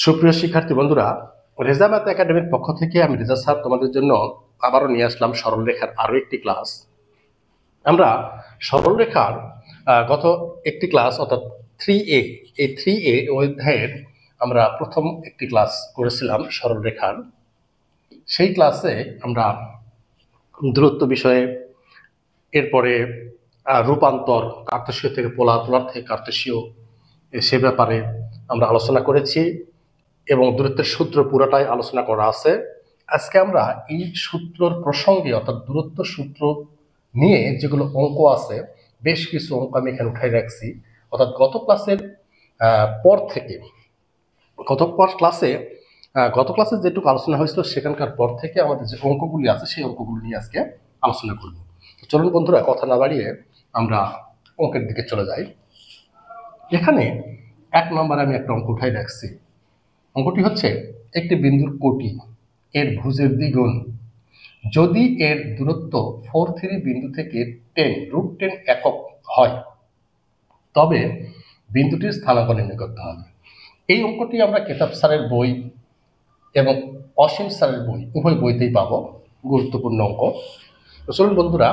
সুপ্রিয় শিক্ষার্থী বন্ধুরা, রেজা ম্যাথ একাডেমির পক্ষ থেকে আমি রেজা স্যার তোমাদের জন্য আবারও নিয়ে আসলাম সরলরেখার আরো একটি ক্লাস। আমরা সরলরেখার গত একটি ক্লাস অর্থাৎ 3A, এই 3A অধ্যায়ের আমরা প্রথম একটি ক্লাস করেছিলাম সরলরেখার। সেই ক্লাসে আমরা দূরত্ব বিষয়ে, এরপরে রূপান্তর, কার্তেশীয় থেকে পোলার, পোলার থেকে কার্তেশীয়, সে ব্যাপারে আমরা আলোচনা করেছি এবং দূরত্বের সূত্র পুরোটাই আলোচনা করা আছে। আজকে আমরা এই সূত্রর প্রসঙ্গে অর্থাৎ দূরত্ব সূত্র নিয়ে যেগুলো অঙ্ক আছে, বেশ কিছু অঙ্ক আমি এখানে উঠাই রাখছি। অর্থাৎ গত ক্লাসের পর থেকে গত ক্লাসে যেটুকু আলোচনা হয়েছিল সেখানকার পর থেকে আমাদের যে অঙ্কগুলি আছে সেই অঙ্কগুলি নিয়ে আজকে আলোচনা করব। চলুন বন্ধুরা, কথা না বাড়িয়ে আমরা অঙ্কের দিকে চলে যাই। এখানে 1 নম্বরে আমি একটা অঙ্ক উঠাই রাখছি। অঙ্কটি হচ্ছে একটি বিন্দুর কোটি এর ভুজের দ্বিগুণ যদি এর দূরত্ব 4,3 বিন্দু থেকে 10√10 একক হয়, তবে বিন্দুটির স্থানাঙ্ক নির্ণয় করতে হবে। এই অঙ্কটি আমরা কেতাব স্যারের বই এবং অসীম স্যারের বই, উভয় বইতেই পাবো। গুরুত্বপূর্ণ অঙ্ক। তো চলুন বন্ধুরা,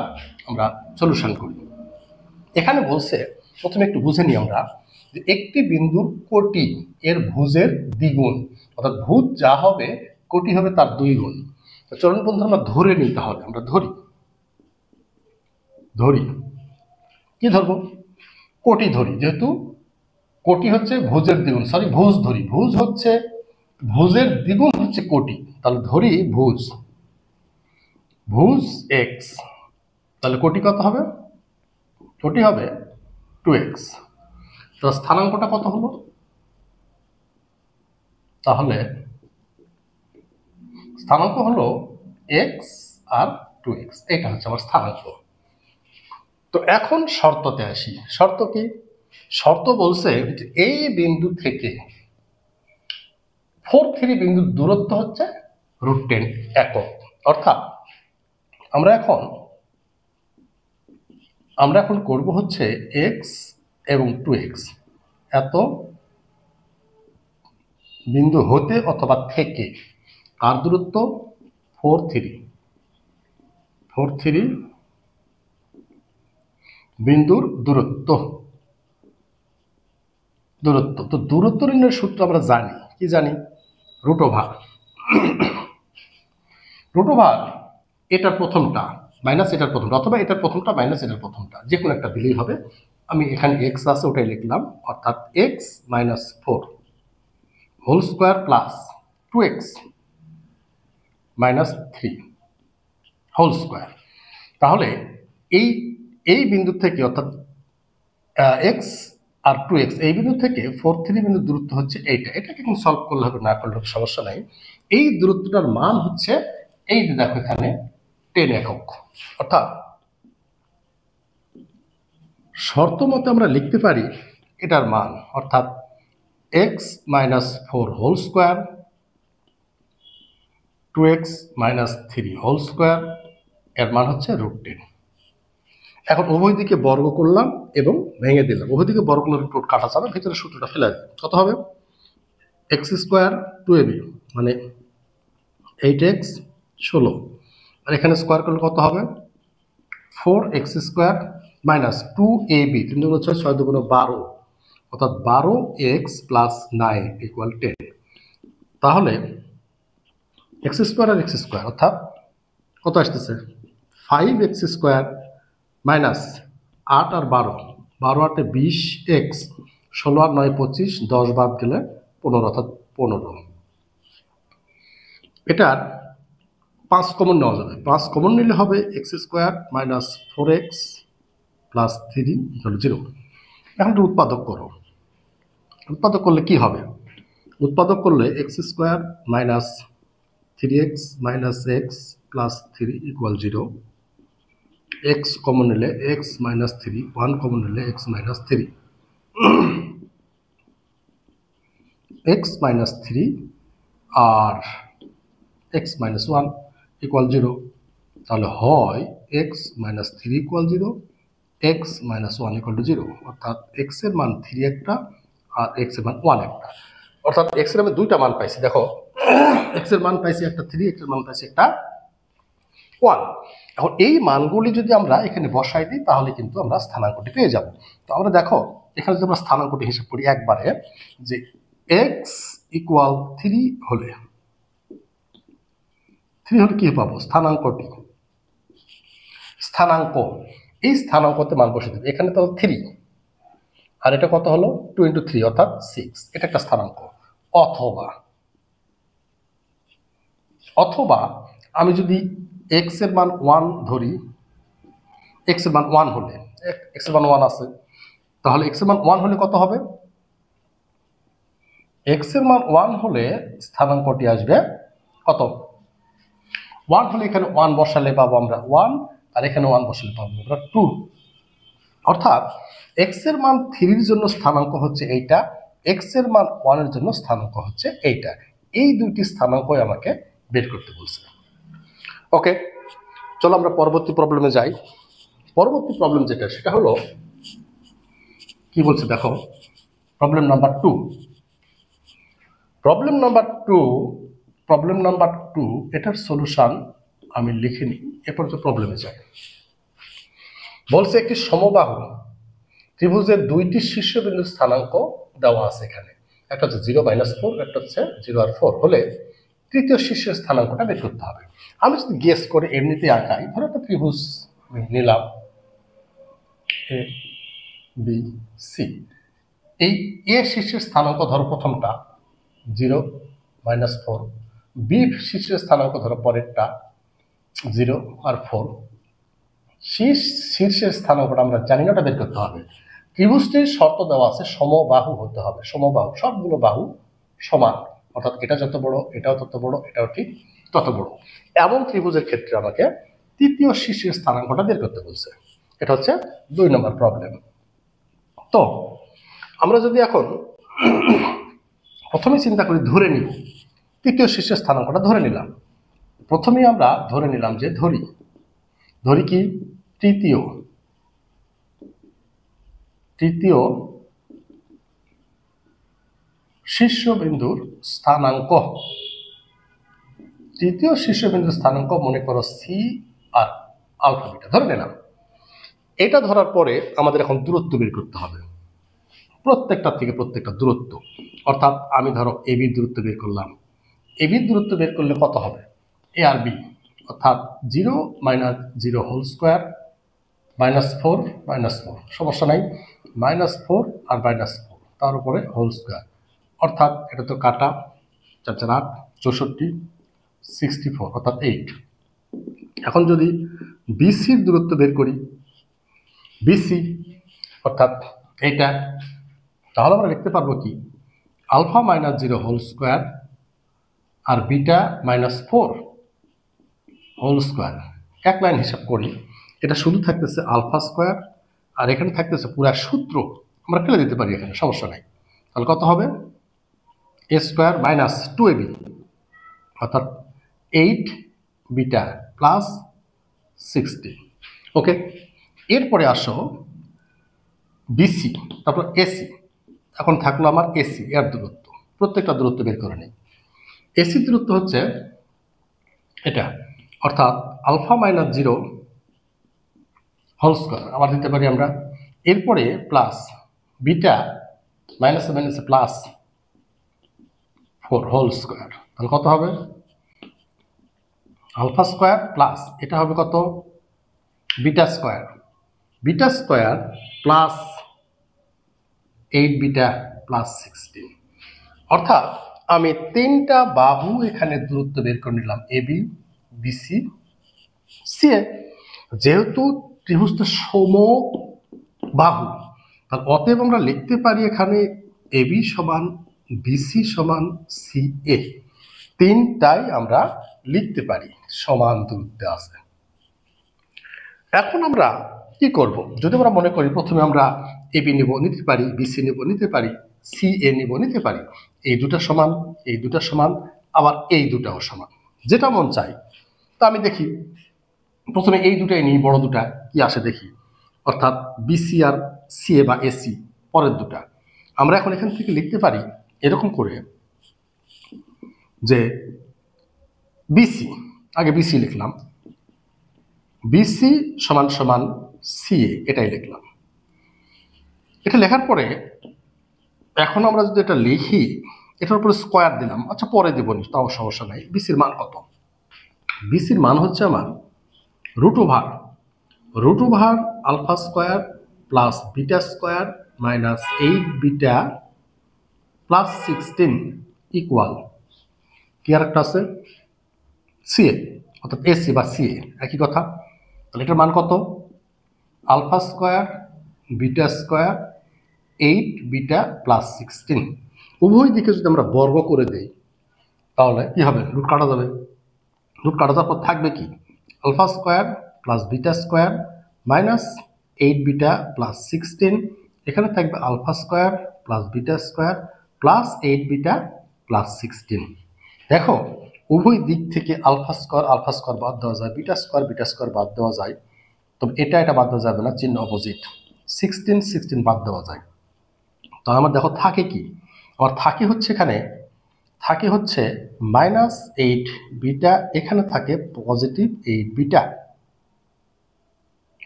আমরা সলিউশন করি। এখানে বলছে, প্রথমে একটু বুঝে নিই আমরা, যে একটি বিন্দুর কোটি এর ভুজের দ্বিগুণ, অর্থাৎ ভুজ যা হবে কোটি হবে তার 2 গুণ। চলুন বন্ধু, আমরা ধরে নিই। তাহলে আমরা ধরি কি ধরবো? কোটি ধরি, যেহেতু কোটি হচ্ছে ভুজের দ্বিগুণ, ভুজ ধরি। ভুজের দ্বিগুণ হচ্ছে কোটি, তাহলে ধরি ভুজ x। তাহলে কোটি কত হবে? কোটি হবে 2x। তো স্থানাঙ্কটা কত হলো? তাহলে স্থানাঙ্ক হলো x আর 2x, এটা হচ্ছে আমার স্থানাঙ্ক। তো এখন শর্ততে আসি। শর্ত কি? শর্ত বলছে যে এই বিন্দু থেকে 4,3 বিন্দুর দূরত্ব হচ্ছে √10 একক। অর্থাৎ আমরা এখন করব হচ্ছে x এবং 2x, এত বিন্দু হতে অথবা থেকে কার দূরত্ব? 4,3 বিন্দুর দূরত্ব। তো দূরত্ব নির্ণয়ের সূত্র আমরা জানি। কি জানি? রুট ওভার এটার প্রথমটা মাইনাস এটার প্রথমটা, অথবা এটার প্রথমটা মাইনাস এটার প্রথমটা, যে কোনো একটা দিলেই হবে। আমি এখানে এক্স আছে ওটাই লিখলাম, অর্থাৎ x - 4 whole square plus 2x - 3 whole square. তাহলে এই বিন্দু থেকে, অর্থাৎ x আর 2x, এই বিন্দু থেকে 4,3 বিন্দু দূরত্ব হচ্ছে এইটা। এটাকে কিন্তু সলভ করলে হবে, না করলে সমস্যা নাই। এই দূরত্বটার মান হচ্ছে, এই যে দেখো এখানে 10 একক। অর্থাৎ শর্ত মতে আমরা লিখতে পারি এটার মান, অর্থাৎ x - 4 whole square 2x - 3 whole square, এর মান হচ্ছে √10। এখন উভয় দিকে বর্গ করলাম এবং ভেঙে দিলাম। উভয় দিকে বর্গ করলে √, কাটা যাবে, ভিতরে সূত্রটা ফেলে দিই। কত হবে? x² 2ab মানে 8x 16, আর এখানে স্কোয়ার করলে কত হবে? 4x² - 2ab 3 × 6 6 × 12, অর্থাৎ 12x + 9 = 10। তাহলে x² আর x² অর্থাৎ কত আসতেছে? 5x² - 8 আর 12, 12 8 20x, 16 আর 9 25, 10 বাদ গেলে 15, অর্থাৎ 15। এটার 5 কমন নেওয়া যাবে। 5 কমন নিলে হবে x² - 4x + 3 = 0। এখন উৎপাদক করো। উৎপাদক করলে কি হবে? উৎপাদক করলে x² - 3x - x + 3 = 0। x common নিলে x - 3, 1 কমন নিলে x - 3, x - 3 আর x - 1 = 0। তাহলে হয় x - 3 = 0, x - 1 = 0, অর্থাৎ x এর মান 3 একটা আর x এর মান 1 একটা। অর্থাৎ এক্স এর আমি দুইটা মান পাইছি, দেখো এক্স এর মান পাইছি একটা 3, এক্স এর মান পাইছি একটা 1। এখন এই মানগুলি যদি আমরা এখানে বসাই দিই তাহলে কিন্তু আমরা স্থানাঙ্কটি পেয়ে যাব। তো আমরা দেখো এখানে যদি আমরা স্থানাঙ্কটি হিসাব করি একবারে, যে এক্স ইকুয়াল 3 হলে কি পাবো, স্থানাঙ্ক এই স্থানাঙ্কতে মান বসে দেবে। এখানে তো 3 আর এটা কত হলো 2 × 3 অর্থাৎ 6, এটা একটা স্থানাঙ্ক। অথবা আমি যদি x এর মান 1 ধরি, x এর মান 1 হলে, x এর মান 1 আছে, তাহলে x এর মান 1 হলে কত হবে, x এর মান 1 হলে স্থানাঙ্কটি আসবে কত, 1 হলে এখানে 1 বসালে পাবো আমরা 1, আর এখানে 1 বসালে পাবো আমরা 2। অর্থাৎ x এর মান 3 এর জন্য স্থানাঙ্ক হচ্ছে এইটা, x এর মান 1 এর জন্য স্থানাঙ্ক হচ্ছে এইটা। এই দুইটি স্থানাঙ্কই আমাকে বের করতে বলছে। ওকে, চলো আমরা পরবর্তী প্রবলেমে যাই। পরবর্তী প্রবলেম যেটা সেটা হলো কি বলছে দেখো, প্রবলেম নাম্বার 2। প্রবলেম নাম্বার 2 এটার সলিউশন আমি লিখে নিই, এরপর তো প্রবলেমে যাই। বলছে একটি সমবাহু ত্রিভুজের দুইটি শীর্ষবিন্দুর স্থানাঙ্ক দেওয়া আছে এখানে, একটা হচ্ছে 0, -4, একটা হচ্ছে 0 আর 4 হলে তৃতীয় শীর্ষের স্থানাঙ্কটা বের করতে হবে। আমি যদি গেস করে এমনিতে আঁকাই, ধরো একটা ত্রিভুজ আমি নিলাম এ বি সি, এই এ শীর্ষের স্থানাঙ্ক ধরো প্রথমটা 0, -4, বি শীর্ষের স্থানাঙ্ক ধরো পরেরটা 0 আর 4, শীর্ষের স্থানাঙ্কটা আমরা জানি না, ওটা বের করতে হবে। ত্রিভুজটির শর্ত দেওয়া আছে সমবাহু হতে হবে, সমবাহু সবগুলো বাহু সমান, অর্থাৎ এটা যত বড় এটাও তত বড়, এটাও ঠিক তত বড়। এমন ত্রিভুজের ক্ষেত্রে আমাকে তৃতীয় শীর্ষের স্থানাঙ্কটা বের করতে বলছে। এটা হচ্ছে 2 নম্বর প্রবলেম। তো আমরা যদি এখন প্রথমে চিন্তা করি, ধরে নিব তৃতীয় শীর্ষের স্থানাঙ্কটা ধরে নিলাম। প্রথমেই আমরা ধরে নিলাম যে ধরি কি তৃতীয় শীর্ষবিন্দুর স্থানাঙ্ক, তৃতীয় শীর্ষবিন্দুর স্থানাঙ্ক মনে করো সি আর আলফা বিটা ধরে নিলাম। এটা ধরার পরে আমাদের এখন দূরত্ব বের করতে হবে, প্রত্যেকটা থেকে প্রত্যেকটা দূরত্ব। অর্থাৎ আমি ধরো এবির দূরত্ব বের করলাম, এবির দূরত্ব বের করলে কত হবে, এ আর বি, অর্থাৎ 0 - 0 হোল স্কোয়ার, -4 -4 সমস্যা নাই, -4 আর -4 তার উপরে হোল স্কোয়ার, অর্থাৎ এটা তো কাটা 4 4 8 64, 64 অর্থাৎ 8। এখন যদি বিসির দূরত্ব বের করি, বিসি অর্থাৎ এইটা, তাহলে আমরা লিখতে পারবো কি আলফা -0 হোল স্কোয়ার আর বিটা -4 হোল স্কোয়ার। এক লাইন হিসাব করি, এটা শুধু থাকতেছে আলফা স্কোয়ার আর এখানে থাকতেছে পুরা সূত্র, আমরা ফেলে দিতে পারি, এখানে সমস্যা নাই। তাহলে কত হবে, এ স্কোয়ার -2ab অর্থাৎ 8 বিটা প্লাস 60। ওকে, এরপরে আসো বিসি, তারপর এসি। এখন থাকলো আমার এসি এর দূরত্ব, প্রত্যেকটা দূরত্ব বের করে নিই। এসি দূরত্ব হচ্ছে এটা, অর্থাৎ আলফা -0 হোল স্কোয়ার আবার দিতে পারি আমরা, এরপরে প্লাস বিটা -4 হোল স্কোয়ার, তাহলে কত হবে আলফা স্কোয়ার প্লাস এটা হবে কত beta square plus 8 beta plus 16। অর্থাৎ আমি 3টা বাহু এখানে দূরত্ব বের করে নিলাম, এবি বিসি সিএ। যেহেতু ত্রিভুজটা সমবাহু, তাহলে অতএব আমরা লিখতে পারি এখানে এবি সমান বিসি সমান সিএ, 3টাই আমরা লিখতে পারি সমান দূরত্বে আছে। এখন আমরা কি করব, যদি আমরা মনে করি প্রথমে আমরা এবি নিব, নিতে পারি, বিসি নিব, নিতে পারি, সিএ নিব, নিতে পারি, এই দুটা সমান, এই দুটা সমান, আবার এই দুটাও সমান, যেটা মন চাই। তা আমি দেখি প্রথমে এই দুটাই নিই, বড় দুটা কি আসে দেখি, অর্থাৎ বিসি আর সিএ বা এসি পরের দুটা। আমরা এখন এখান থেকে লিখতে পারি এরকম করে, যে বিসি, আগে বিসি লিখলাম, বিসি সমান সমান সিএ, এটাই লিখলাম। এটা লেখার পরে এখন আমরা যদি এটা লিখি, এটার উপরে স্কোয়ার দিলাম, আচ্ছা পরে দেবনি, তাও সমস্যা নাই। বিসির মান কত? বিসির মান হচ্ছে আমার root over alpha square plus beta square minus 8 beta plus 16 equal কি আর একটা আছে সিএ, অর্থাৎ এসি বা সিএ একই কথা। তাহলে এটার মান কত? Alpha square beta square 8 beta plus 16। উভয় দিকে যদি আমরা বর্গ করে দেই তাহলে কি হবে? রুট কাটা যাবে। রুট কাটা যাওয়ার পর থাকবে কি? Alpha square plus beta square minus 8 beta plus 16। এখানে থাকবে alpha square plus beta square plus 8 beta plus 16। দেখো উভয় দিক থেকে আলফা স্কোয়ার বাদ দেওয়া যায়, বিটা স্কোয়ার বাদ দেওয়া যায়, তবে এটা বাদ দেওয়া যাবে না, চিহ্ন অপোজিট। 16 বাদ দেওয়া যায়। তো আমার দেখো থাকে কি? আমার থাকে হচ্ছে -8 বিটা, এখানে থাকে +8 বিটা,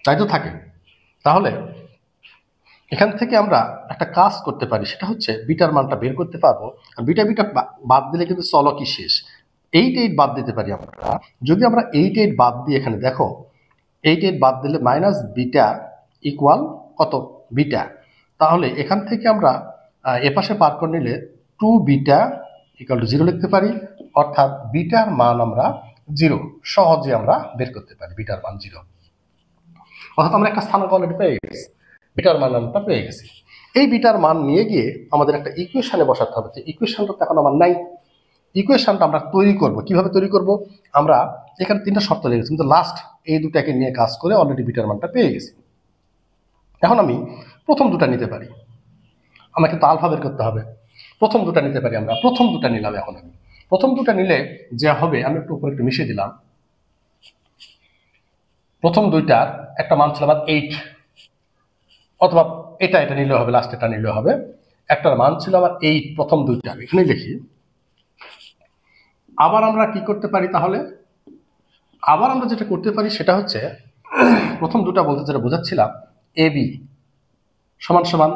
তাই তো থাকে। তাহলে এখান থেকে আমরা একটা কাজ করতে পারি, সেটা হচ্ছে বিটার মানটা বের করতে পারবো। আর বিটা বাদ দিলে কিন্তু চলকই শেষ। 8 বাদ দিতে পারি আমরা। যদি আমরা 8 বাদ দিই, এখানে দেখো 8 বাদ দিলে মাইনাস বিটা ইকুয়াল কত? বিটা। তাহলে এখান থেকে আমরা এপাশে পার করে নিলে 2 বিটা ইকুয়াল টু 0 লিখতে পারি, অর্থাৎ বিটার মান আমরা 0 সহজে আমরা বের করতে পারি। বিটার মান 0, অর্থাৎ আমরা একটা স্থানাঙ্ক অলরেডি পেয়ে গেছি, বিটার মান আমরা পেয়ে গেছি। এই বিটার মান নিয়ে গিয়ে আমাদের একটা ইকুয়েশনে বসাতে হবে। যে ইকুয়েশনটা তো এখন আমার নাই, ইকুয়েশনটা আমরা তৈরি করব। কিভাবে তৈরি করব? আমরা এখানে 3টা শর্ত লেগেছি, কিন্তু লাস্ট এই দুটাকে নিয়ে কাজ করে অলরেডি বিটার মানটা পেয়ে গেছি। এখন আমি প্রথম দুটা নিতে পারি, আমাকে তো আলফা বের করতে হবে। প্রথম দুটা নিতে পারি আমরা, প্রথম দুটা নিলাম। এখন আমি প্রথম দুটা নিলে যে হবে, আমি একটু উপরে একটু মিশিয়ে দিলাম। প্রথম দুইটার একটা মান ছিল আমার 8, অথবা এটা নিলেও হবে, লাস্ট এটা নিলেও হবে। একটার মান ছিল আমার 8, প্রথম দুইটা এখানে লিখি। আবার আমরা কি করতে পারি? তাহলে আবার আমরা যেটা করতে পারি সেটা হচ্ছে, প্রথম দুটা বলতে যেটা বোঝাচ্ছিলাম, এবি সমান সমান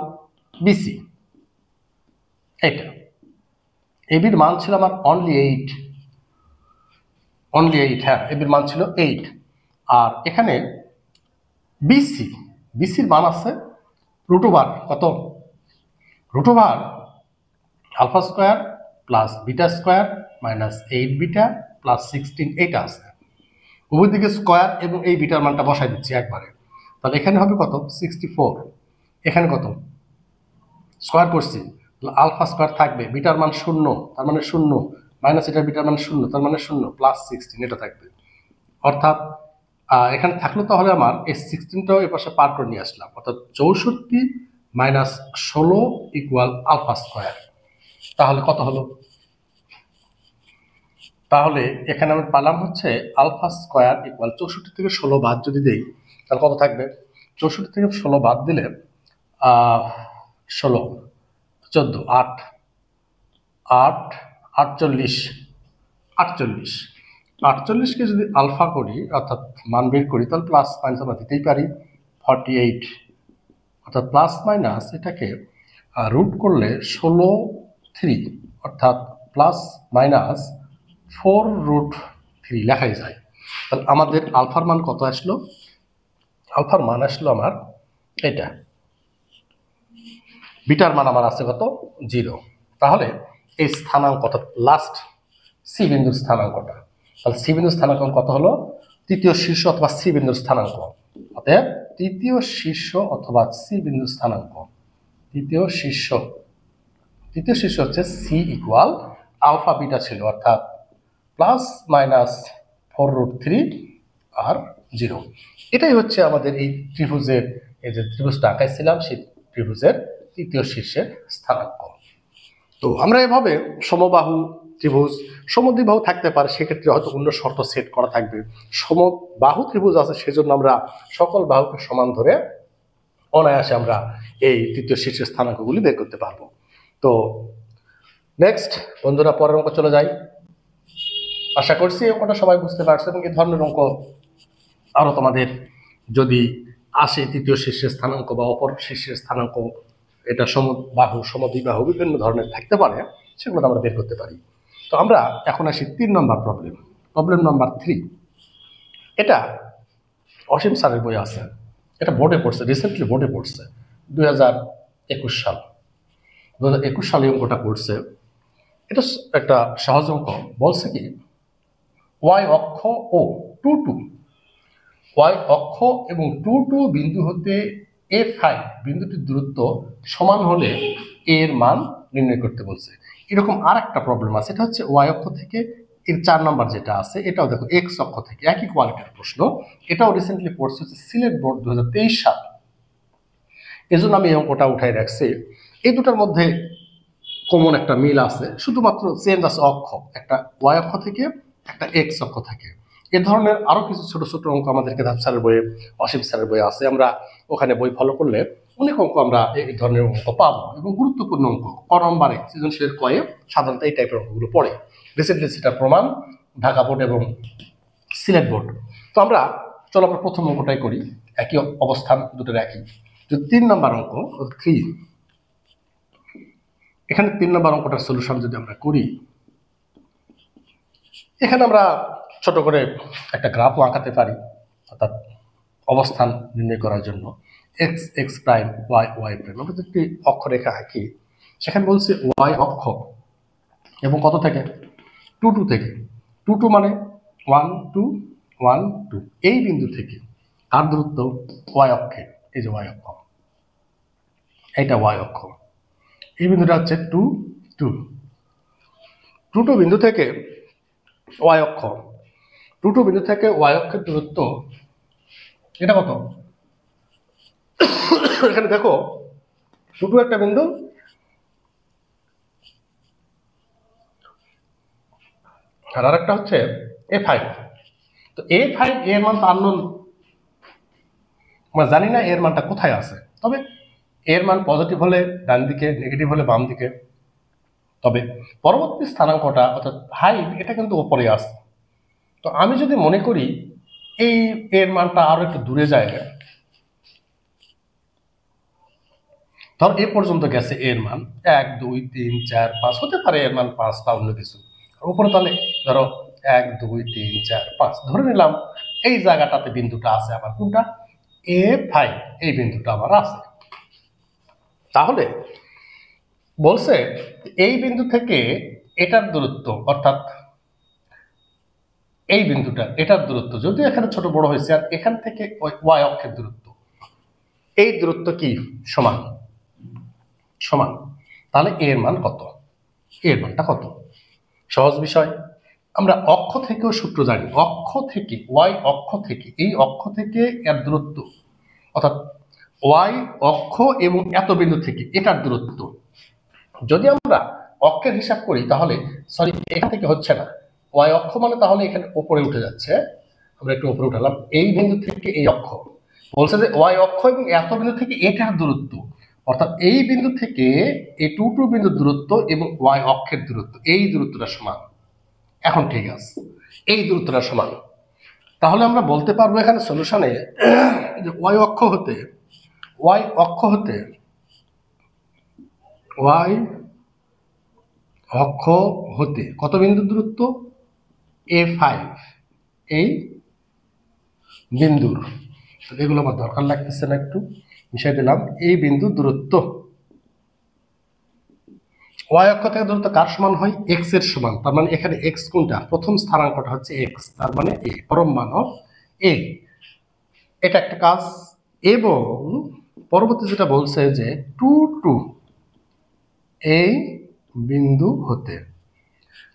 বিসি। এটা এবির মান ছিল আমার অনলি 8, হ্যাঁ এবির মান ছিল 8। আর এখানে বিসির মান আছে রুট ওভার কত? Root over alpha square plus beta square minus 8 beta plus 16, এইটা আছে। উভয় দিকে স্কোয়ার এবং এই বিটার মানটা বসাই দিচ্ছি একবারে। তাহলে এখানে হবে কত? 64। এখানে কত? স্কোয়ার করছি, আলফা স্কোয়ার থাকবে, বিটার মান 0, তার মানে 0, মাইনাস এটার বিটার মান 0, তার মানে 0, প্লাস 16 এটা থাকবে। অর্থাৎ এখানে থাকলো, তাহলে আমার এই 16টাও এ পাশে পার করে নিয়ে আসলাম, অর্থাৎ 64 মাইনাস 16 ইকুয়াল আলফা স্কোয়ার। তাহলে কত হলো? তাহলে এখানে আমি পালাম হচ্ছে আলফা স্কোয়ার ইকুয়াল 64 থেকে 16 বাদ যদি দেই তাহলে কত থাকবে? 64 থেকে 16 বাদ দিলে 16, 14, 8, 48, 48কে যদি আলফা করি, অর্থাৎ মান বের করি, তাহলে প্লাস মাইনাস আমরা দিতেই পারি 48, অর্থাৎ প্লাস মাইনাস এটাকে রুট করলে 16/3, অর্থাৎ প্লাস মাইনাস 4√3 লেখাই যায়। তাহলে আমাদের আলফার মান কত আসলো? আলফার মান আসলো আমার এটা। বিটার মান আমার আছে কত? 0। তাহলে এই স্থানাঙ্ক, অর্থাৎ লাস্ট সি বিন্দুর স্থানাঙ্কটা, তাহলে সি বিন্দুর স্থানাঙ্ক কত হলো? তৃতীয় শীর্ষ অথবা সি বিন্দুর স্থানাঙ্ক। অতএব তৃতীয় শীর্ষ অথবা সি বিন্দুর স্থানাঙ্ক, তৃতীয় শীর্ষ হচ্ছে সি ইকুয়াল আলফা বিটা ছিল, অর্থাৎ প্লাস মাইনাস 4√3 আর 0। এটাই হচ্ছে আমাদের এই ত্রিভুজের, এই যে ত্রিভুজটা আঁকাইছিলাম সেই ত্রিভুজের তৃতীয় শীর্ষের স্থানাঙ্ক। তো আমরা এভাবে সমবাহু ত্রিভুজ, সমদ্বিবাহু থাকতে পারে, সেক্ষেত্রে হয়তো অন্য শর্ত সেট করা থাকবে। সমবাহু ত্রিভুজ আছে, সেজন্য আমরা সকল বাহুকে সমান ধরে অনায়াসে আমরা এই তৃতীয় শীর্ষের স্থানাঙ্কগুলি বের করতে পারবো। তো নেক্সট বন্ধুরা, পরের অঙ্ক চলে যাই। আশা করছি এই অঙ্কটা সবাই বুঝতে পারছে, এবং এই ধরনের অঙ্ক আরো তোমাদের যদি আসে, তৃতীয় শীর্ষের স্থানাঙ্ক বা অপর শীর্ষের স্থানাঙ্ক, এটা সমবাহু সমদ্বিবাহু বিভিন্ন ধরনের থাকতে পারে, সেগুলো আমরা বের করতে পারি। তো আমরা এখন আসি 3 নম্বর প্রবলেম নাম্বার 3। এটা অসীম স্যারের বই আছে, এটা বোর্ডে পড়ছে, রিসেন্টলি বোর্ডে পড়ছে 2021 সাল। 2021 সালে অঙ্কটা পড়ছে। এটা একটা সহজ অঙ্ক। বলছে কি, ওয়াই অক্ষ ও 2 ওয়াই অক্ষ এবং 2 বিন্দু হতে A5 বিন্দুটির দূরত্ব সমান হলে এর মান নির্ণয় করতে বলছে। এরকম আর একটা প্রবলেম আছে, এটা হচ্ছে ওয়াই অক্ষ থেকে এর 4 নম্বর যেটা আছে, এটাও দেখো এক্স অক্ষ থেকে, একই কোয়ালিটির প্রশ্ন। এটাও রিসেন্টলি পড়ছে, হচ্ছে সিলেট বোর্ড 2023 সাল। এজন্য আমি এই অঙ্কটা উঠাই রাখছি। এই দুটার মধ্যে কমন একটা মিল আছে, শুধুমাত্র চেঞ্জ আছে অক্ষ, একটা ওয়াই অক্ষ থেকে একটা এক্স অক্ষ থেকে। এ ধরনের আরো কিছু ছোট ছোট অঙ্ক আমাদের কেদাব স্যারের বইয়ে, অসীম স্যারের বইয়ে আছে। আমরা ওখানে বই ফলো করলে অনেক অঙ্ক আমরা এই ধরনের অঙ্ক পাবো, এবং গুরুত্বপূর্ণ অঙ্ক ক নম্বরে সৃজনশীলের কয়ে সাধারণত এই টাইপের অঙ্কগুলো পড়ে। রিসেন্টলি সেটার প্রমাণ ঢাকা বোর্ড এবং সিলেট বোর্ড। তো আমরা চলো আমরা প্রথম অঙ্কটাই করি, একই অবস্থান, দুটোর একই। তো 3 নম্বর অঙ্ক 3, এখানে 3 নম্বর অঙ্কটার সলিউশন যদি আমরা করি, এখানে আমরা ছোট করে একটা গ্রাফও আঁকাতে পারি, অর্থাৎ অবস্থান নির্ণয় করার জন্য x x prime y y prime. আমরা যদি অক্ষরেখা আঁকি, সেখানে বলছি ওয়াই অক্ষ এবং কত থেকে 2 থেকে 2 মানে 1 2 1 2, এই বিন্দু থেকে আর দূরত্ব ওয়াই অক্ষে, এই যে ওয়াই অক্ষ, এইটা ওয়াই অক্ষ, এই বিন্দুটা হচ্ছে 2 2 2 বিন্দু থেকে ওয়াই অক্ষ, 2 বিন্দু থেকে ওয়াই অক্ষের দূরত্ব এটা কত? এখানে দেখো 2 একটা বিন্দু, আর আরেকটা হচ্ছে A5। তো A5 এর মান তো আননোন, আমরা জানি না এর মানটা কোথায় আছে। তবে এর মান পজিটিভ হলে ডান দিকে, নেগেটিভ হলে বাম দিকে। তবে পরবর্তী স্থানাঙ্কটা অর্থাৎ হাইট, এটা কিন্তু উপরে আছে। তো আমি যদি মনে করি এই এর মানটা আরো একটু দূরে যায়, ধর এ পর্যন্ত গেছে এর মান 1 2 3 4 5, হতে পারে এর মান 5 বা অন্য কিছু। উপরে তাহলে ধরো 1 2 3 4 5 ধরে নিলাম, এই জায়গাটাতে বিন্দুটা আছে আমার, কোনটা? A5, এই বিন্দুটা আমার আছে। তাহলে বলছে এই বিন্দু থেকে এটার দূরত্ব, অর্থাৎ এই বিন্দুটা এটার দূরত্ব, যদিও এখানে ছোট বড় হয়েছে, আর এখান থেকে ওয়াই অক্ষের দূরত্ব, এই দূরত্ব কি সমান সমান। তাহলে এর মান কত? এর মানটা কত? সহজ বিষয়। আমরা অক্ষ থেকেও সূত্র জানি, অক্ষ থেকে ওয়াই অক্ষ থেকে, এই অক্ষ থেকে এর দূরত্ব, অর্থাৎ ওয়াই অক্ষ এবং এত বিন্দু থেকে এটার দূরত্ব যদি আমরা অক্ষের হিসাব করি, তাহলে সরি এখান থেকে হচ্ছে না, ওয়াই অক্ষ মানে তাহলে এখানে উপরে উঠে যাচ্ছে। আমরা একটু উপরে উঠালাম, এই বিন্দু থেকে এই অক্ষ, বলছে যে ওয়াই অক্ষ এবং এত বিন্দু থেকে এটার দূরত্ব, অর্থাৎ এই বিন্দু থেকে এই 2 বিন্দুর দূরত্ব এবং ওয়াই অক্ষের দূরত্ব, এই দূরত্বটা সমান। এখন ঠিক আছে, এই দূরত্বটা সমান। তাহলে আমরা বলতে পারবো এখানে সলিউশনে যে ওয়াই অক্ষ হতে ওয়াই অক্ষ হতে কত বিন্দুর দূরত্ব? A5, এই বিন্দুর। এগুলো আমার দরকার লাগতেছে না, একটু মিশাই দিলাম। এই বিন্দুর দূরত্ব ওয়াই অক্ষ থেকে দূরত্ব কার সমান হয়? এক্স এর সমান। তার মানে এখানে এক্স কোনটা? প্রথম স্থানাঙ্কটা হচ্ছে এক্স, তার মানে এ, পরম মান অফ এ। এটা একটা কাজ। এবং পরবর্তী যেটা বলছে যে 2 এই বিন্দু হতে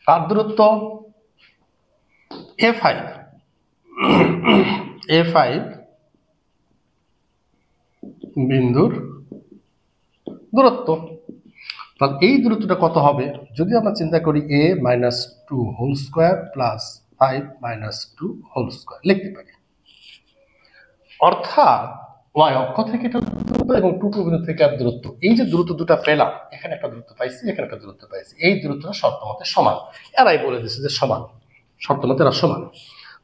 কার দূরত্ব? A5 বিন্দুর দূরত্ব। তাহলে এই দূরত্বটা কত হবে? যদি আমরা চিন্তা করি a - 2 whole square plus 5 - 2 whole square লিখতে পারি। অর্থাৎ ওয়াই অক্ষ থেকে এটা দূরত্ব এবং 2 বিন্দু থেকে আর দূরত্ব, এই যে দূরত্ব দুটো পেলাম, এখানে একটা দূরত্ব পাইছি, এখানে একটা দূরত্ব পাইছি, এই দূরত্বটা শর্ত মতে সমান। এরাই বলে দিচ্ছে যে সমান। শর্ত মতে এরা সমান।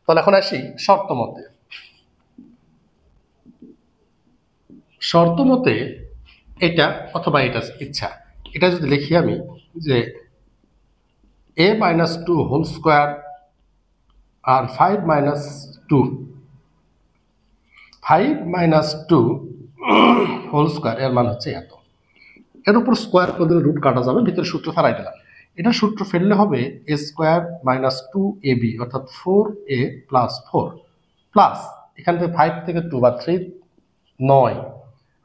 তাহলে এখন আসি শর্ত মতে। শর্ত মতে এটা অথবা এটা ইচ্ছা, এটা যদি লিখি আমি যে a minus 2 whole square R 5 minus 2 whole square এর মান হচ্ছে এত। এর উপর স্কোয়ার করে দিলে রুট কাটা যাবে, ভিতরে সূত্র ফেলাই দিলাম। এটা সূত্র ফেললে হবে a স্কোয়ার মাইনাস 2ab অর্থাৎ 4a প্লাস 4 প্লাস এখান থেকে 5 থেকে 2 বা 3 9,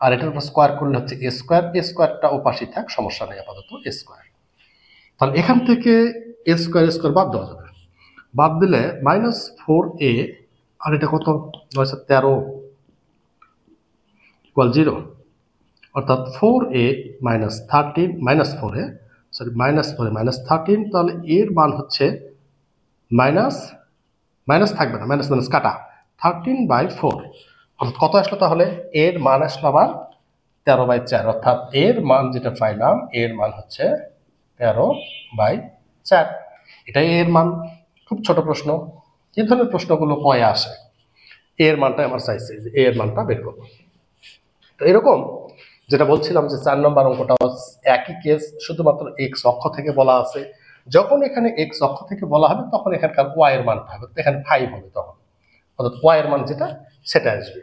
আর এটার উপর স্কোয়ার করলে হচ্ছে a স্কোয়ার। a স্কোয়ারটা ওপাশে থাক, সমস্যা নেই, আপাতত a স্কোয়ার। তাহলে এখান থেকে a স্কোয়ার বাদ দেওয়া যাবে, বাদ দিলে মাইনাস 4a আর এটা কত 9 13 ইকুয়াল 0, অর্থাৎ 4a minus 13 minus 4a minus 13। তাহলে এর মান হচ্ছে মাইনাস মাইনাস থাকবে না, মাইনাস মাইনাস কাটা 13/4, অর্থাৎ কত আসলো? তাহলে এর মান আসলো আবার 13/4, অর্থাৎ এর মান যেটা পাইলাম এর মান হচ্ছে 13/4। এটাই এর মান। খুব ছোট প্রশ্ন, এই ধরনের প্রশ্নগুলো কয়ে আসে। এর মানটা আমার চাইছে যে এর মানটা বের করবো। তো এরকম যেটা বলছিলাম যে 4 নম্বর অঙ্কটা একই কেস, শুধুমাত্র এক্স অক্ষ থেকে বলা আছে। যখন এখানে এক্স অক্ষ থেকে বলা হবে তখন এখানকার ওয়াই এর মানটা হবে, এখানে 5 হবে, তখন অর্থাৎ ওয়াই এর মান যেটা সেটা আসবে।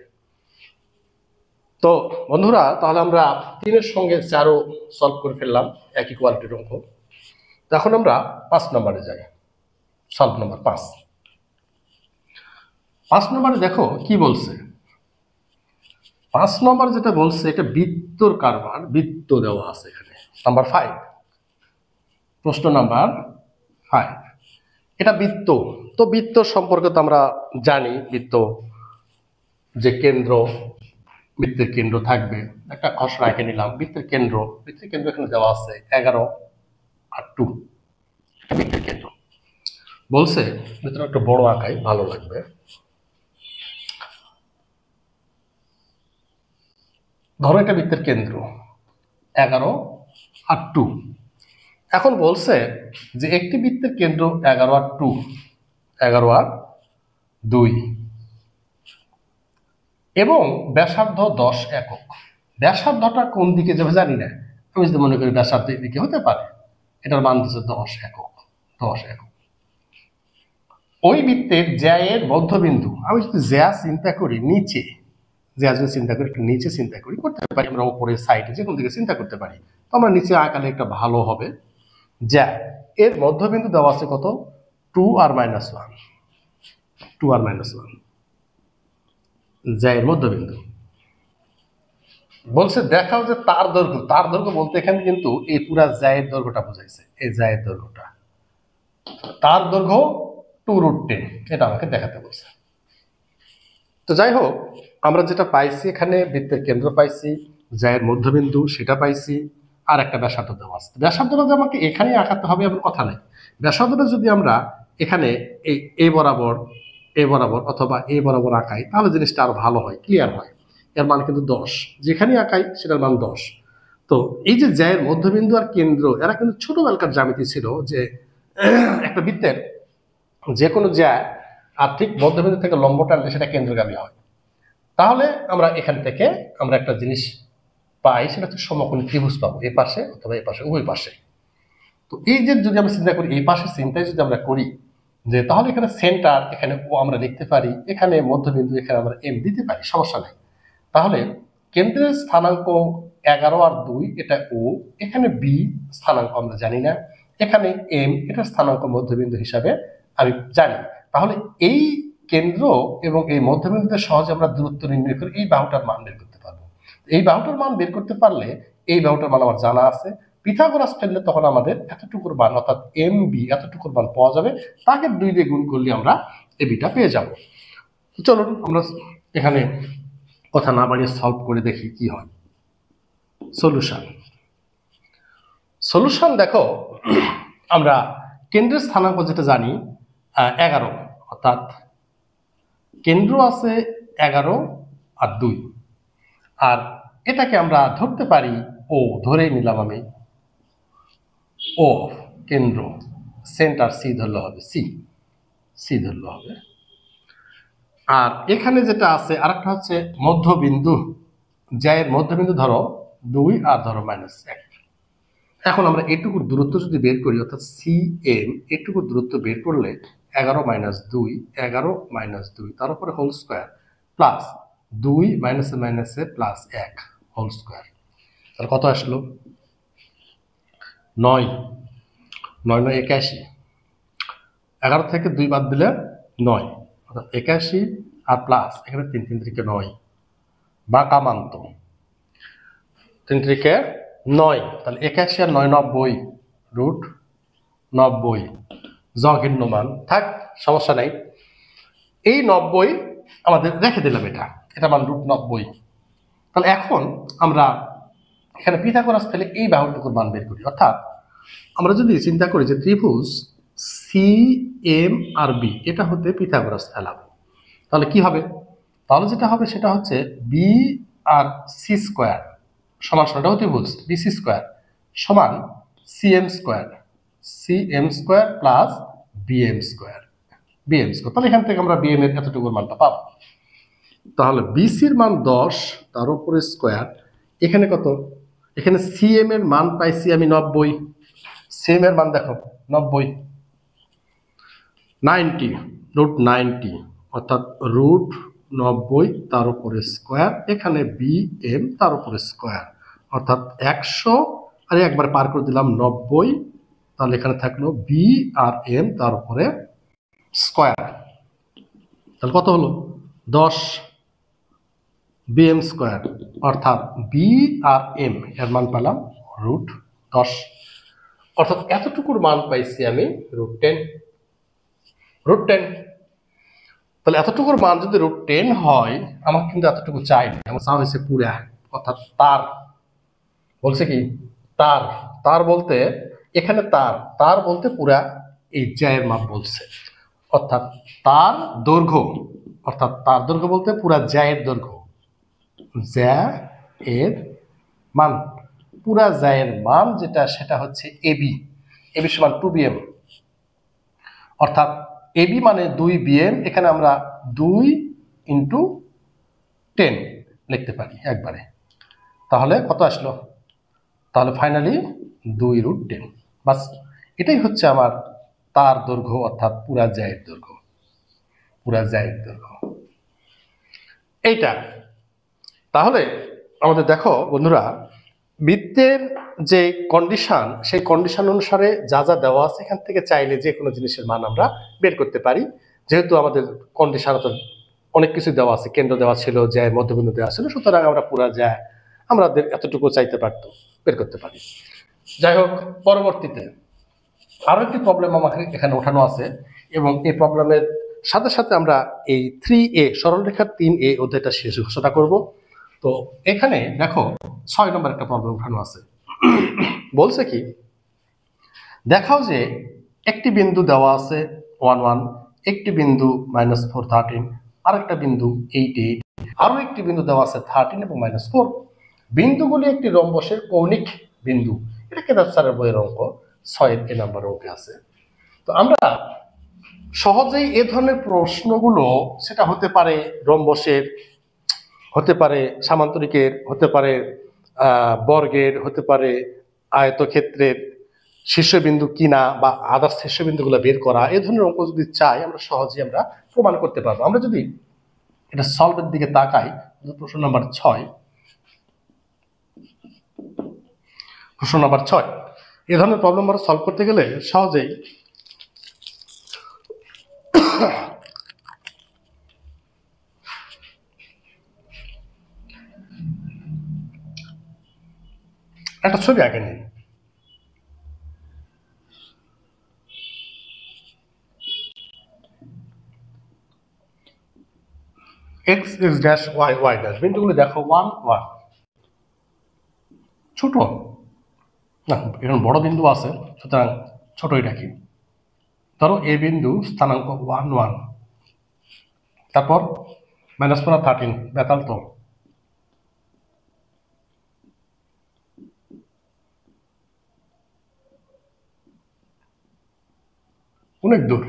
তো বন্ধুরা, তাহলে আমরা 3-এর সঙ্গে 4ও সলভ করে ফেললাম, একই কোয়ালিটির অঙ্ক। এখন আমরা 5 নম্বরে যাই, সলভ নম্বর 5। 5 নম্বরে দেখো কি বলছে। 5 নম্বর যেটা বলছে এটা বৃত্তর কারবার, বৃত্ত দেওয়া আছে এখানে। নাম্বার 5, প্রশ্ন নাম্বার 5, এটা বৃত্ত। তো বৃত্ত সম্পর্কে তো আমরা জানি, বৃত্ত যে কেন্দ্র, বৃত্তের কেন্দ্র থাকবে, একটা খসড়া এঁকে নিলাম। বৃত্তের কেন্দ্র এখানে দেওয়া আছে 11 আর 2, বৃত্তের কেন্দ্র বলছে। ভিতরে একটু বড় আঁকাই ভালো লাগবে। ধরো এটা বৃত্তের কেন্দ্র 11 আর 2। এখন বলছে যে একটি বৃত্তের কেন্দ্র 11 আর 2, 11 আর 2 এবং ব্যাসার্ধ 10 একক। ব্যাসার্ধটা কোন দিকে যাবে জানি না, আমি যদি মনে করি ব্যাসার্ধ দিকে হতে পারে, এটার মান হচ্ছে 10 একক। 10 একক। ওই বৃত্তের জ্যা এর মধ্যবিন্দু, আমি যদি জ্যা চিন্তা করি নিচে, জ্যা যদি চিন্তা করি একটু নিচে চিন্তা করি, করতে পারি আমরা উপরে সাইডে যে কোন দিকে চিন্তা করতে পারি, তো আমরা নিচে আঁকালে একটা ভালো হবে। জ্যা এর মধ্যবিন্দু দেওয়া আছে কত? 2 আর -1, 2 আর -1, জ্যা এর মধ্যবিন্দু। বলছে দেখাও যে তার দৈর্ঘ্য, তার দৈর্ঘ্য বলতে এখানে কিন্তু এই পুরা জ্যা এর দৈর্ঘ্যটা বোঝাইছে, এই জ্যা এর দৈর্ঘ্যটা, তার দৈর্ঘ্য 2√10, এটা আমাকে দেখাতে বলছে। তো যাই হোক, আমরা যেটা পাইছি এখানে বৃত্তের কেন্দ্র পাইছি, জ্যা এর মধ্যবিন্দু সেটা পাইছি, আর একটা ব্যাসার্ধ দেওয়া আছে। ব্যাসার্ধটা যে আমাকে এখানেই আঁকাতে হবে এমন কথা নেই। ব্যাসার্ধটা যদি আমরা এখানে এই বরাবর অথবা এই বরাবর আঁকাই, তাহলে জিনিসটা আরো ভালো হয়, ক্লিয়ার হয়। এর মান কিন্তু 10, যেখানেই আঁকাই সেটার মান 10। তো এই যে জ্যা এর মধ্যবিন্দু আর কেন্দ্র, এরা কিন্তু ছোটবেলাকার জ্যামিতি ছিল যে একটা বৃত্তের যে কোনো জ্যা আর ঠিক মধ্যবিন্দু থেকে লম্ব টানলে সেটা কেন্দ্রগামী হয়। তাহলে আমরা এখান থেকে আমরা একটা জিনিস পাই, সেটা হচ্ছে সমকোণী ত্রিভুজ পাবো, এই পাশে অথবা এই পাশে, উভয় পাশে। তো এই যে যদি আমরা চিন্তা করি, এই পাশে চিন্তায় যদি আমরা করি যে তাহলে এখানে সেন্টার, এখানে ও আমরা লিখতে পারি, এখানে মধ্যবিন্দু, এখানে আমরা এম দিতে পারি, সমস্যা নেই। তাহলে কেন্দ্রের স্থানাঙ্ক 11 আর 2, এটা ও, এখানে বি স্থানাঙ্ক আমরা জানি না, এখানে এম এটা স্থানাঙ্ক মধ্যবিন্দু হিসাবে আমি জানি। তাহলে এই কেন্দ্র এবং এই মধ্যবিন্দুতে সহজে আমরা দূরত্ব নির্ণয় করে এই বাহুটার মান বের করতে পারবো। এই বাহুটার মান বের করতে পারলে এই বাহুটার মান আমার জানা আছে, পিথাগোরাস ফেললে তখন আমাদের এতটুকুর মান অর্থাৎ এম বি এতটুকুর মান পাওয়া যাবে, তাকে 2 দিয়ে গুণ করলে আমরা এ বিটা পেয়ে যাব। চলুন আমরা এখানে কথা না বাড়িয়ে সলভ করে দেখি কি হয়। সলিউশন দেখো, আমরা কেন্দ্রের স্থানাঙ্ক যেটা জানি 11, অর্থাৎ কেন্দ্র আছে 11 আর 2, আর এটাকে আমরা ধরতে পারি ও, ধরেই নিলাম আমি ও কেন্দ্র, সেন্টার সি ধরলে হবে সি। সি ধরলে হবে। আর এখানে যেটা আছে আরেকটা হচ্ছে মধ্যবিন্দু, জ্যায়ের মধ্যবিন্দু ধরো 2 আর ধরো -1। এখন আমরা এটুকুর দূরত্ব যদি বের করি, অর্থাৎ সি এম, এটুকুর দূরত্ব বের করলে 11 - 2, 11 - 2 তার উপরে হোল স্কোয়ার প্লাস 2 - প্লাস 1 হোল স্কোয়ার, তাহলে কত আসলো? 9, 9 9 81, 11 থেকে 2 বাদ দিলে 9, অর্থাৎ 81 আর প্লাস এখানে 3 3 থেকে 9, বাঁকা মান্ত 3 থেকে 9, তাহলে 81 আর 9 90, রুট 90 জঘন্য মান, থাক সমস্যা নাই। এই 90 আমাদের রেখে দিলাম, এটা মান রুট 90। তাহলে এখন আমরা এখানে পিথাগোরাস ফেলে এই বাহুটুকুর মান বের করি, অর্থাৎ আমরা যদি চিন্তা করি যে ত্রিভুজ সি এম আর বি, এটা হতে পিথাগোরাস ফেলাবো, তাহলে কি হবে? তাহলে যেটা হবে সেটা হচ্ছে বি আর সি স্কোয়ার সমান সমান, এটা ত্রিভুজ বি সি স্কোয়ার সমান C M square, C M square plus B M square, B M square. তাহলে এখান থেকে আমরা বি এম এর এতটুকুর মানটা পাবো। তাহলে বিসির মান 10, তার উপরে স্কোয়ার, এখানে কত? এখানে সিএম এর মান পাইছি আমি 90, সিএম এর মান দেখো 90, 90 রুট 90, অর্থাৎ রুট 90 তার উপরে স্কোয়ার, এখানে বি এম তার উপরে স্কোয়ার, অর্থাৎ 100 আর একবার পার করে দিলাম 90, তাহলে এখানে থাকলো বি আর এম তার উপরে স্কোয়ার, তাহলে কত হলো? 10 বিএম স্কোয়ার, অর্থাৎ বি আর এম এর মান পেলাম রুট 10, অর্থাৎ এতটুকুর মান পাইছি আমি রুট 10, রুট 10। তাহলে এতটুকুর মান যদি রুট 10 হয়, আমাকে কিন্তু এতটুকু চাই না, আমার চাওয়া হয়েছে পুরা, অর্থাৎ তার বলছে কি তার, তার বলতে এখানে তার বলতে পুরা এই জ্যায়ের মাপ বলছে, অর্থাৎ তার দৈর্ঘ্য, অর্থাৎ তার দৈর্ঘ্য বলতে পুরা জ্যায়ের দৈর্ঘ্য, জ্যা এর মান, পুরা জ্যায়ের মান যেটা সেটা হচ্ছে এবি, এবি সমান 2 বিএম, অর্থাৎ এবি মানে 2 বিএম, এখানে আমরা 2 ইন্টু 10 লিখতে পারি একবারে, তাহলে কত আসলো? তাহলে ফাইনালি 2 রুট 10, বাস এটাই হচ্ছে আমার তার দৈর্ঘ্য, অর্থাৎ পুরা জ্যায়ের দৈর্ঘ্য, পুরা জ্যায়ের দৈর্ঘ্য এইটা। তাহলে আমাদের দেখো বন্ধুরা, বৃত্তের যে কন্ডিশন, সেই কন্ডিশন অনুসারে যা যা দেওয়া আছে এখান থেকে চাইলে যে কোনো জিনিসের মান আমরা বের করতে পারি, যেহেতু আমাদের কন্ডিশন অনেক কিছু দেওয়া আছে, কেন্দ্র দেওয়া ছিল, জ্যায় মধ্যবিন্দু দেওয়া ছিল, সুতরাং আমরা পুরা জ্যায় আমাদের এতটুকু চাইতে পারতো বের করতে পারি। যাই হোক, পরবর্তীতে আরো একটি প্রবলেম আমাকে এখানে ওঠানো আছে, এবং এই প্রবলেমের সাথে সাথে আমরা এই 3A সরলরেখার 3A অধ্যায়টা শেষ ঘোষণা করব। তো এখানে দেখো 6 নম্বর একটা প্রবলেম ওঠানো আছে। বলছে কি, দেখাও যে একটি বিন্দু দেওয়া আছে 1 1, একটি বিন্দু -4 13, আরেকটা বিন্দু 8 8, আরো একটি বিন্দু দেওয়া আছে 13 এবং -4। বিন্দুগুলি একটি রম্বসের কৌণিক বিন্দু, এটা কেদার স্যারের বইয়ের অঙ্ক 6 এর নাম্বার অঙ্কে আছে। তো আমরা সহজেই এ ধরনের প্রশ্নগুলো, সেটা হতে পারে রম্বসের, হতে পারে সামান্তরিকের, হতে পারে বর্গের, হতে পারে আয়তক্ষেত্রের শীর্ষবিন্দু কিনা বা আদার্স শীর্ষবিন্দুগুলো বের করা, এই ধরনের অঙ্ক যদি চাই আমরা সহজেই আমরা প্রমাণ করতে পারবো। আমরা যদি এটা সলভের দিকে তাকাই, প্রশ্ন নাম্বার 6, প্রশ্ন নাম্বার 6, এ ধরনের প্রবলেম আমরা সলভ করতে গেলে সহজেই একটা ছবি আঁকে নেই। X x dash y y dash, বিন্দুগুলো দেখো 1 1, ছোট না, এরকম বড় বিন্দু আছে, সুতরাং ছোটই রাখি। ধরো এ বিন্দু স্থানাঙ্ক 1 1, তারপর -4 আর 13, বেতাল তো, অনেক দূর।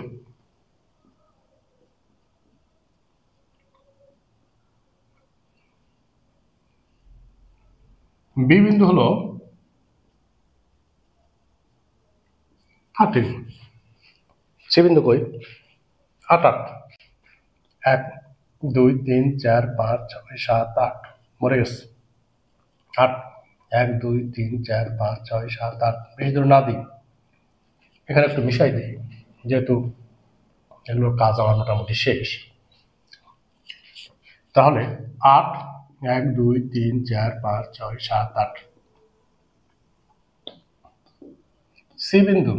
বি বিন্দু হলো 13, সি বিন্দু কই 8 8, 1 2 3 4 5 6 7 8, মরে গেছে 8, 1 2 3 4 5 6 7 8, বেশি দূর না দিই, এখানে একটু মিশাই দিই, যেহেতু এগুলোর কাজ আমার মোটামুটি শেষ। তাহলে 8 1 2 3 4 5 6 7 8, সি বিন্দু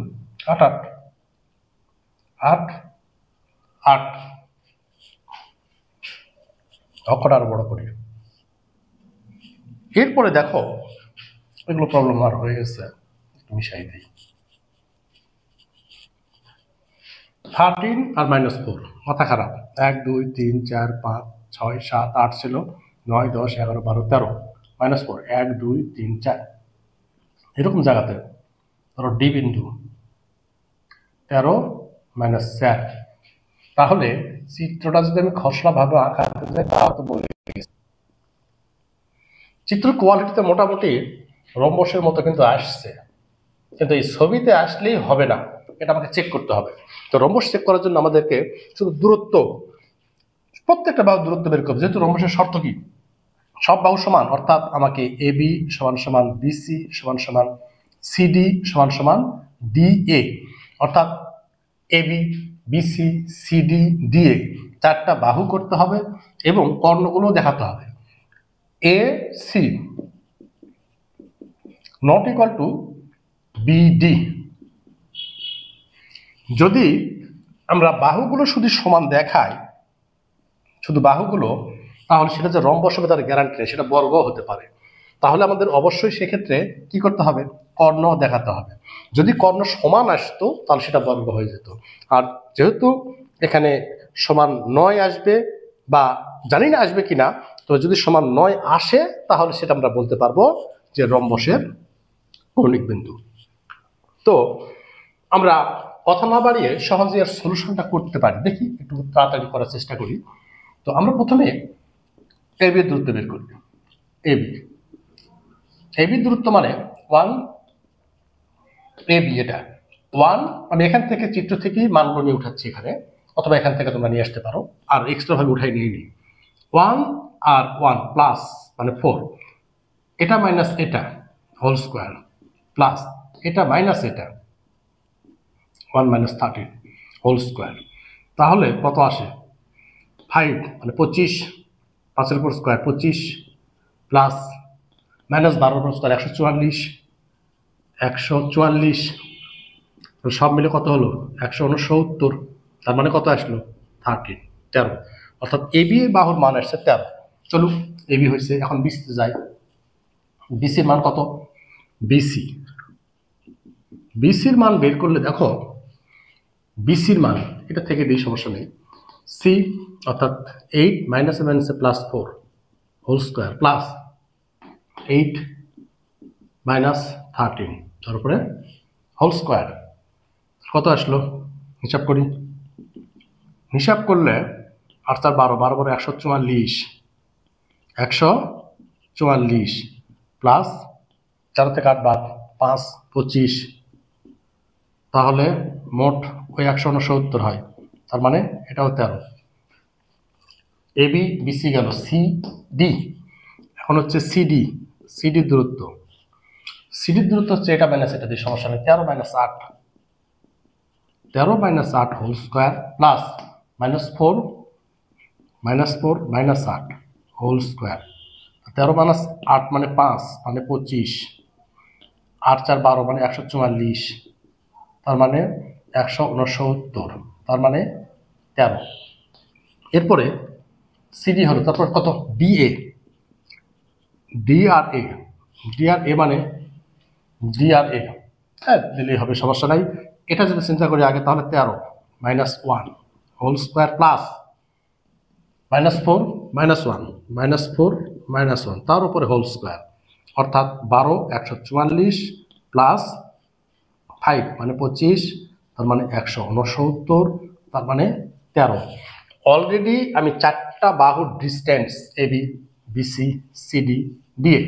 8 8 8 8, অক্ষর আরো বড় করি। এরপরে দেখো এগুলো প্রবলেম আর হয়ে গেছে, একটু মিশাই দিই। 13 আর -4, মাথা খারাপ। 1 2 3 4 5 6 7 8 ছিল, 9 10 11 12 13, -4 1 2 3 4, এরকম জায়গাতে ধরো ডি বিন্দু 13 -4। তাহলে চিত্রটা যদি আমি খসড়া ভাবে আঁকাতে যাই তাহলে তো বলে চিত্র কোয়ালিটিতে মোটামুটি রম্বসের মতো কিন্তু আসছে, কিন্তু এই ছবিতে আসলেই হবে না, এটা আমাকে চেক করতে হবে। তো রম্বস চেক করার জন্য আমাদেরকে শুধু দূরত্ব, প্রত্যেকটা বাহুর দূরত্ব বের করবে, যেহেতু রম্বসের শর্ত কি সব বাহু সমান, অর্থাৎ আমাকে এবি সমান সমান বিসি সমান সমান সিডি সমান সমান ডিএ, অর্থাৎ এবি বিসি সিডি ডিএ চারটা বাহু করতে হবে এবং কর্ণগুলো দেখাতে হবে। A C not equal to BD. যদি আমরা বাহুগুলো শুধু সমান দেখাই, শুধু বাহুগুলো, তাহলে সেটা যে রম্বস হবে তার গ্যারান্টি নেই, সেটা বর্গ হতে পারে। তাহলে আমাদের অবশ্যই সেক্ষেত্রে কি করতে হবে, কর্ণ দেখাতে হবে। যদি কর্ণ সমান আসতো তাহলে সেটা বর্গ হয়ে যেত। আর যেহেতু এখানে সমান 9 আসবে, বা জানি না আসবে কিনা, তো যদি সমান 9 আসে তাহলে সেটা আমরা বলতে পারবো যে রম্বসের কৌণিক বিন্দু। তো আমরা কথা না বাড়িয়ে সহজে এর সলিউশনটা করতে পারি, দেখি একটু তাড়াতাড়ি করার চেষ্টা করি। তো আমরা প্রথমে এবি এর দূরত্ব বের করি। এবি দূরত্ব মানে 1 এবি, এটা 1, আমি এখান থেকে চিত্র থেকেই মানগুলো নিয়ে উঠাচ্ছি এখানে, অথবা এখান থেকে তোমরা নিয়ে আসতে পারো, আর এক্সট্রা ভাবে উঠাই নিয়ে নিই। 1 আর 1 প্লাস মানে 4, এটা মাইনাস এটা হোল স্কোয়ার, প্লাস এটা মাইনাস এটা 1 - 13 হোল স্কোয়ার। তাহলে কত আসে 5 মানে 25, 5 এর উপর স্কোয়ার 25, প্লাস মাইনাস 12 এর উপর স্কোয়ার 144, 144, সব মিলে কত হলো 169, তার মানে কত আসলো 13, অর্থাৎ এবি বাহুর মান আসছে 13। চলুন এবি হয়েছে, এখন বিসিতে যাই। বিসির মান কত, বিসির মান বের করলে দেখো বিসির মান এটা থেকে দিই, সমস্যা নেই। সি অর্থাৎ 8 minus plus 4 whole square, plus 8 minus 13 তারপরে হোল স্কোয়ার, কত আসলো হিসাব করি। হিসাব করলে 8 আর 12, 12 144, 144 প্লাস 4 থেকে 8 বাদ 5 25, তাহলে মোট ওই 169 হয়, তার মানে এটাও 13। এবি বিসি গেল, সিডি এখন হচ্ছে সিডির দূরত্ব, হচ্ছে এটা মাইনাস এটা দিয়ে, সমস্যা নেই। 13 - 8, 13 - 8 whole square, plus -4 -8 whole square. 13 - 8 মানে 5 মানে 25, 8 4 12 মানে 144, তার মানে 169, তার মানে 13। এরপরে সিডি হলো, তারপর কত ডিএ, ডিআরএ মানে ডিআরএ, হ্যাঁ দিলেই হবে, সমস্যা নাই। এটা যদি চিন্তা করি আগে, তাহলে 13 - 1 হোল স্কোয়ার, প্লাস -4 - 1 তার উপরে হোল স্কোয়ার, অর্থাৎ 12 144 প্লাস 5 মানে 25, তার মানে 169, তার মানে 13। অলরেডি আমি 4টা বাহুর ডিস্টেন্স এবি বিসি সিডি দিয়ে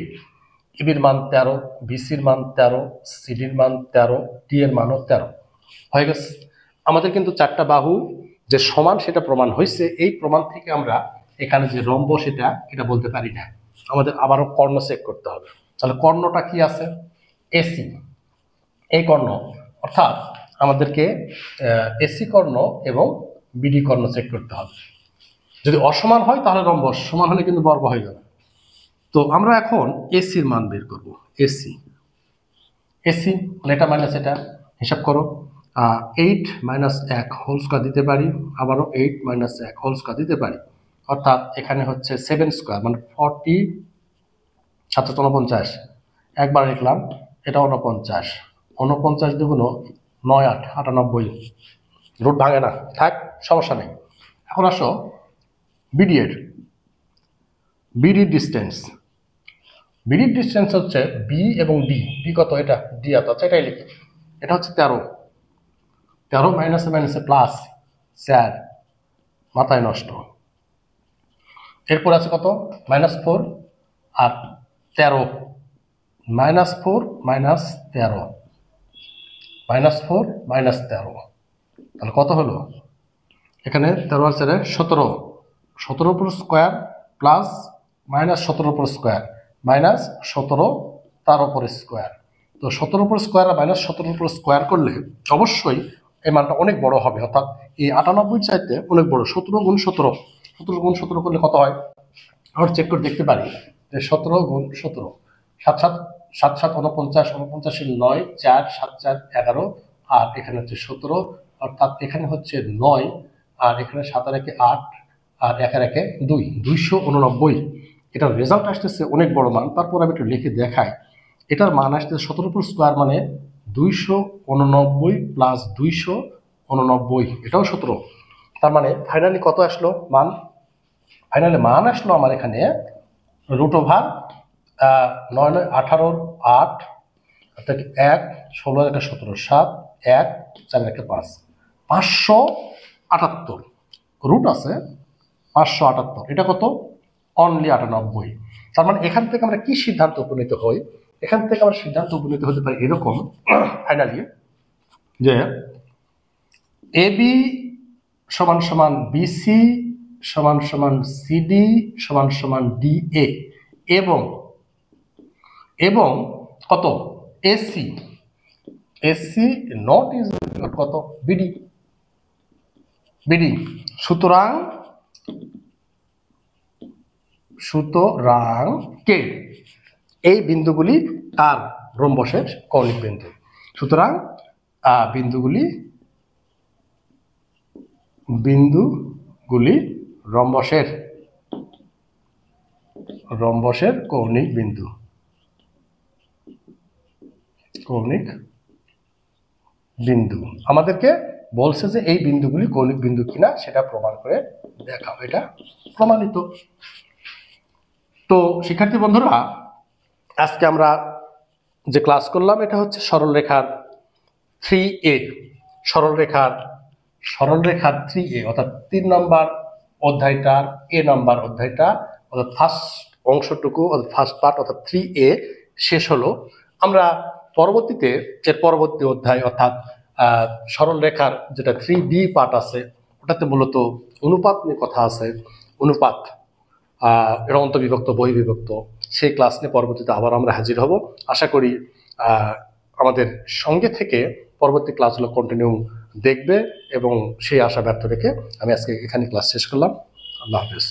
এবির মান 13, বিসির মান 13, সিডির মান 13, ডি এর মানও 13 হয়ে গেছে। আমাদের কিন্তু চারটা বাহু যে সমান সেটা প্রমাণ হয়েছে। এই প্রমাণ থেকে আমরা এখানে যে রম্ব এটা বলতে পারি না, আমাদের আবারও কর্ণ চেক করতে হবে। তাহলে কর্ণটা কি আছে? এসি, এই কর্ণ, অর্থাৎ আমাদেরকে এসি কর্ণ এবং বিডি কর্ণ চেক করতে হবে। যদি অসমান হয় তাহলে রম্ব, সমান হলে কিন্তু বর্গ হয়ে যাবে। তো আমরা এখন এসির মান বের করব। এসি এসি এটা মাইনাস এটা হিসাব করো। 8 মাইনাস 1 হোল স্কোয়ার দিতে পারি, আবারও 8 মাইনাস 1 হোল স্কোয়ার দিতে পারি, অর্থাৎ এখানে হচ্ছে 7 স্কোয়ার মানে 40, 749, একবার লিখলাম, এটা 49, 49 দুগুণ 9 8 98, রুট ভাঙে না, থাক সমস্যা নেই। এখন আসো বিডির ডিস্টেন্স। বিডির ডিস্টেন্স হচ্ছে বি এবং ডি। বি কত? এটা ডি এত, আচ্ছা এটাই লিখি। এটা হচ্ছে 13, 13 মাইনাসে মাইনাসে প্লাস 4, মাথায় নষ্ট। এরপর আছে কত? -4 আর 13, -4 -13, -4 -13, তাহলে কত হলো? এখানে 13 আর 4 17, 17 উপর স্কোয়ার প্লাস -17 উপর স্কোয়ার -17 তার উপর স্কোয়ার। তো 17 উপর স্কোয়ার আর -17 উপর স্কোয়ার করলে অবশ্যই এই মানটা অনেক বড় হবে, অর্থাৎ এই 98 চাইতে অনেক বড়। 17 গুণ 17, 17 গুণ 17 করলে কত হয়? আমরা চেক করে দেখতে পারি যে 17 গুণ 17, 7 7 7 7 49, 49 9, 4 7 4 11, আর এখানে হচ্ছে 17, অর্থাৎ এখানে হচ্ছে 9, আর এখানে 7 আর 1 8, আর 1 আর 1 2, 289। এটার রেজাল্ট আসতেছে অনেক বড় মান। তারপর আমি একটু লিখে দেখাই। এটার মান আসতেছে 17 উপর স্কোয়ার মানে 289 প্লাস 289, এটাও 17। তার মানে ফাইনালি কত আসলো মান? ফাইনালি মান আসলো আমার এখানে √9 9 18 8, অর্থাৎ 1 16 1 17 7 1 4 1 5, 578 রুট আছে 578। এটা কত? অনলি 98। তার মানে এখান থেকে আমরা কি সিদ্ধান্ত উপনীত হই? এখান থেকে আমরা সিদ্ধান্ত উপনীত হতে পারি এরকম ফাইনালি যে এবি সমান সমান বিসি সমান সমান সিডি সমান সমান ডিএ এবং এবং কত? এসি এসি নট ইজ কত? BD BD. সুতরাং কে এই বিন্দুগুলি কার? রম্বসের কৌণিক বিন্দু। সুতরাং বিন্দুগুলি রম্বসের কৌণিক বিন্দু। আমাদেরকে বলছে যে এই বিন্দুগুলি কৌণিক বিন্দু কিনা সেটা প্রমাণ করে দেখাও। এটা প্রমাণিত। তো শিক্ষার্থী বন্ধুরা, আজকে আমরা যে ক্লাস করলাম এটা হচ্ছে সরলরেখার 3A, সরলরেখার 3A, অর্থাৎ 3 নম্বর অধ্যায়টার A নম্বর অধ্যায়টা, অর্থাৎ ফার্স্ট অংশটুকু, অর্থাৎ ফার্স্ট পার্ট, অর্থাৎ 3A শেষ হলো। আমরা পরবর্তীতে এর পরবর্তী অধ্যায় অর্থাৎ সরলরেখার যেটা 3B পার্ট আছে, ওটাতে মূলত অনুপাত নিয়ে কথা আছে। অনুপাত এর অন্তর্বিভক্ত বহির্বিভক্ত, সেই ক্লাস নিয়ে পরবর্তীতে আবার আমরা হাজির হব। আশা করি আমাদের সঙ্গে থেকে পরবর্তী ক্লাসগুলো কন্টিনিউ দেখবে এবং সেই আশা ব্যর্থ রেখে আমি আজকে এখানে ক্লাস শেষ করলাম। আল্লাহ হাফেজ।